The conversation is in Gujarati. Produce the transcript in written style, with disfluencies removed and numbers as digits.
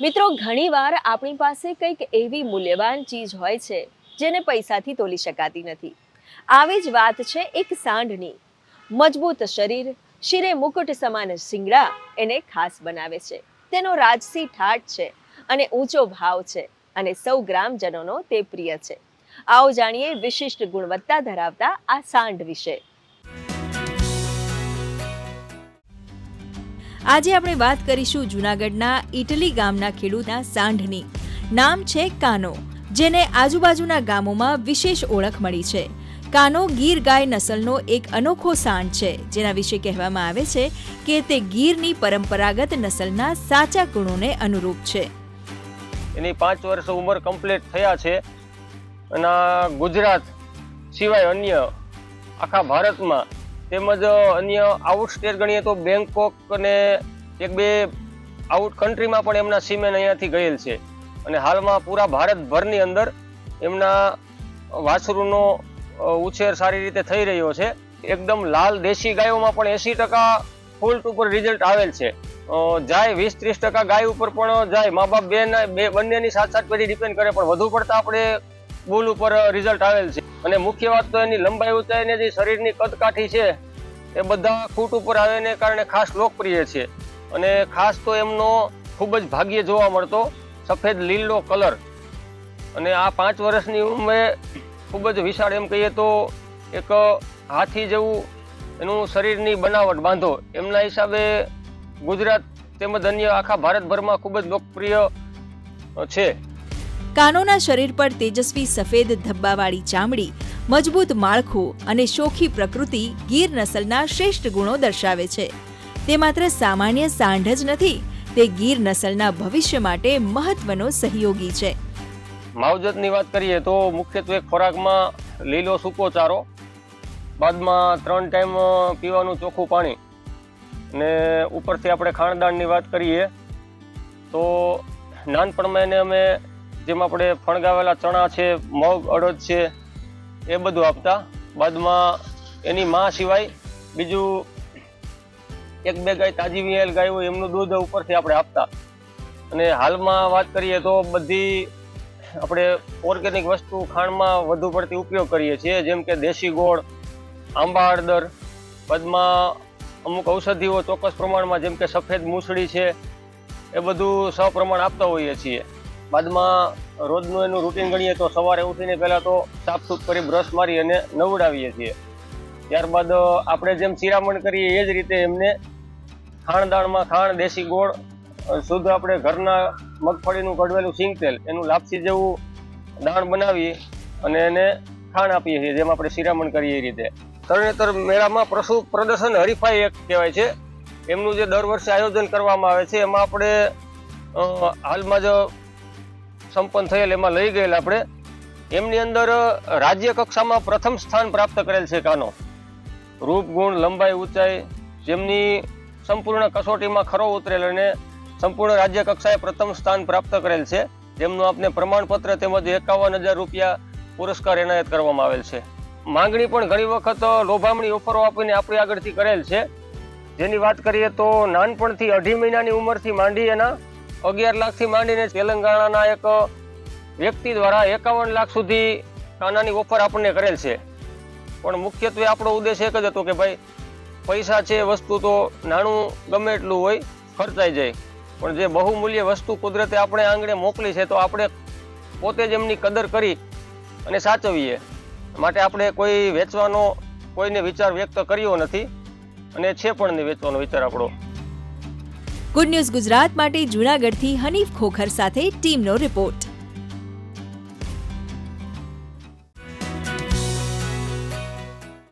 મિત્રો, ઘણીવાર આપણી પાસે કંઈક એવી મૂલ્યવાન ચીજ હોય છે જેને પૈસાથી તોલી શકાતી નથી. આવી જ વાત છે એક સાંઢની. મજબૂત શરીર, શિરે મુકુટ સમાન શિંગડા એને ખાસ બનાવે છે. તેનો રાજસી ઠાઠ છે અને ઊંચો ભાવ છે અને સૌ ગ્રામજનોનો તે પ્રિય છે. આવો જાણીએ વિશિષ્ટ ગુણવત્તા ધરાવતા આ સાંઢ વિશે. આજે આપણે વાત કરીશું જૂનાગઢના ઇટલી ગામના ખેડૂતના સાંઢની. નામ છે કાનો, જેને આજુબાજુના ગામોમાં વિશેષ ઓળખ મળી છે. કાનો ગીર ગાય નસલનો એક અનોખો સાંઢ છે, જેના વિશે કહેવામાં આવે છે કે તે ગીરની પરંપરાગત નસલના સાચા ગુણોને અનુરૂપ છે. એની 5 વર્ષ ઉંમર કમ્પ્લીટ થયા છે અને ગુજરાત સિવાય અન્ય આખા ભારતમાં તેમજ અન્ય આઉટ સ્ટેટ ગણીએ તો બેંકોક અને 1-2 આઉટ કન્ટ્રીમાં પણ એમના સીમેન અહીંયાથી ગયેલ છે. અને હાલમાં પૂરા ભારતભરની અંદર એમના વાછરુનો ઉછેર સારી રીતે થઈ રહ્યો છે. એકદમ લાલ દેશી ગાયોમાં પણ 80% ફૂલ્ટ ઉપર રિઝલ્ટ આવેલ છે. જાય 20-30% ગાય ઉપર પણ જાય. મા બાપ બંનેની 7-7 પેઢી ડિપેન્ડ કરે, પણ વધુ પડતા આપણે બુલ ઉપર રિઝલ્ટ આવેલ છે. અને મુખ્ય વાત તો એની લંબાઈ ઊંચાઈ ને જે શરીરની કદકાઠી છે એ બધા ફૂટ ઉપર આવેને કારણે ખાસ લોકપ્રિય છે. અને ખાસ તો એમનો ખૂબ જ ભાગ્ય જોવા મળતો સફેદ લીલો કલર. અને આ 5 વર્ષની ઉંમરે ખૂબ જ વિશાળ, એમ કહીએ તો એક હાથી જેવું એનું શરીરની બનાવટ બાંધો. એમના હિસાબે ગુજરાત તેમજ અન્ય આખા ભારતભરમાં ખૂબ જ લોકપ્રિય છે. કાનોના શરીર પર તેજસ્વી સફેદ ધબ્બાવાળી ચામડી, મજબૂત માળખું અને શોખી પ્રકૃતિ ગીર નસલના શ્રેષ્ઠ ગુણો દર્શાવે છે. તે માત્ર સામાન્ય સાંઢ જ નથી, તે ગીર નસલના ભવિષ્ય માટે મહત્વનો સહયોગી છે. માવજતની વાત કરીએ તો મુખ્યત્વે ખોરાકમાં લીલો સૂકો ચારો, બાદમાં 3 ટાઈમ પીવાનું ચોખ્ખું પાણી, ને ઉપરથી આપણે ખાણદાણની વાત કરીએ તો નાનપણમાં એને અમે જેમ આપણે ફણગાવેલા ચણા છે, મગ, અડદ છે, એ બધું આપતા. બાદમાં એની માં સિવાય બીજું 1-2 ગાય તાજી વિયાયેલ ગાય હોય એમનું દૂધ ઉપરથી આપણે આપતા. અને હાલમાં વાત કરીએ તો બધી આપણે ઓર્ગેનિક વસ્તુ ખાણમાં વધુ પડતી ઉપયોગ કરીએ છીએ, જેમ કે દેશી ગોળ, આંબા હળદર, બાદમાં અમુક ઔષધિઓ ચોક્કસ પ્રમાણમાં જેમ કે સફેદ મૂસળી છે એ બધું સપ્રમાણ આપતા હોઈએ છીએ. બાદમાં રોજનું એનું રૂટીન ગણીએ તો સવારે ઉઠીને પહેલાં તો સાફસૂફ કરી બ્રશ મારી અને નવડાવીએ છીએ. ત્યારબાદ આપણે જેમ શિરામણ કરીએ એ જ રીતે એમને ખાણદાણમાં ખાણ, દેશી ગોળ, શુદ્ધ આપણે ઘરના મગફળીનું કડવેલું સિંગ તેલ, એનું લાપસી જેવું દાણ બનાવી અને એને ખાણ આપીએ છીએ, જેમ આપણે શિરામણ કરીએ એ રીતે. તરણેતર મેળામાં પશુ પ્રદર્શન હરીફાઈ એક કહેવાય છે. એમનું જે દર વર્ષે આયોજન કરવામાં આવે છે, એમાં આપણે હાલમાં જ સંપન્ન થયેલ એમાં લઈ ગયેલ આપણે. એમની અંદર રાજ્ય કક્ષામાં પ્રથમ સ્થાન પ્રાપ્ત કરેલ છે કાનો. રૂપ, ગુણ, લંબાઈ, ઊંચાઈ જેમની સંપૂર્ણ કસોટીમાં ખરો ઉતરેલ અને સંપૂર્ણ રાજ્ય કક્ષાએ પ્રથમ સ્થાન પ્રાપ્ત કરેલ છે, જેમનું આપને પ્રમાણપત્ર તેમજ 51,000 રૂપિયા પુરસ્કાર એનાયત કરવામાં આવેલ છે. માંગણી પણ ઘણી વખત લોભામણી ઓફરો આપીને આપણી આગળથી કરેલ છે. જેની વાત કરીએ તો નાનપણથી 2.5 મહિનાની ઉંમરથી માંડી એના 11 લાખથી માંડીને તેલંગાણાના એક વ્યક્તિ દ્વારા 51 લાખ સુધી કાનાની ઓફર આપણને કરેલ છે. પણ મુખ્યત્વે આપણો ઉદ્દેશ એક જ હતો કે ભાઈ પૈસા છે વસ્તુ તો નાનું ગમે એટલું હોય ખર્ચાઈ જાય, પણ જે બહુમૂલ્ય વસ્તુ કુદરતે આપણે આંગણે મોકલી છે તો આપણે પોતે જ એમની કદર કરી અને સાચવીએ. માટે આપણે કોઈ વેચવાનો કોઈને વિચાર વ્યક્ત કર્યો નથી અને છે પણ નહીં વેચવાનો વિચાર આપણો. ગુડ ન્યૂઝ ગુજરાત માટે જૂનાગઢથી હનીફ ખોખર સાથે ટીમનો રિપોર્ટ.